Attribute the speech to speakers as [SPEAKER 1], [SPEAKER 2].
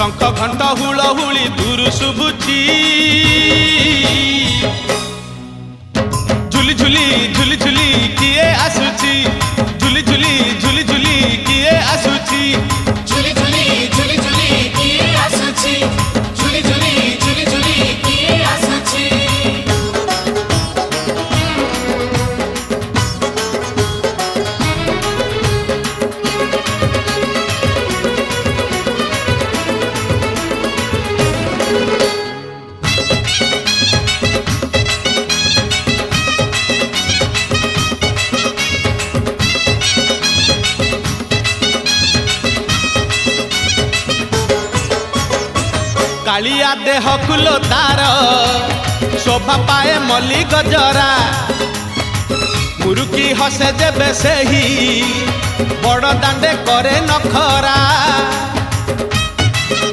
[SPEAKER 1] शंख घंट हुलहुली दूर शुभुची झुली झुली झुली झुली किए आसुची झुली झुली झुली झुली किए आसुची
[SPEAKER 2] झुली झुली झुली झुली किए आसुची झुली झुली झुली झुली किए आसुची
[SPEAKER 1] कालिया देह कुलो तार शोभा पाए मल्ली गजरा मुरुकी हसे जेबे सेही बड़ दांडे करे नखरा।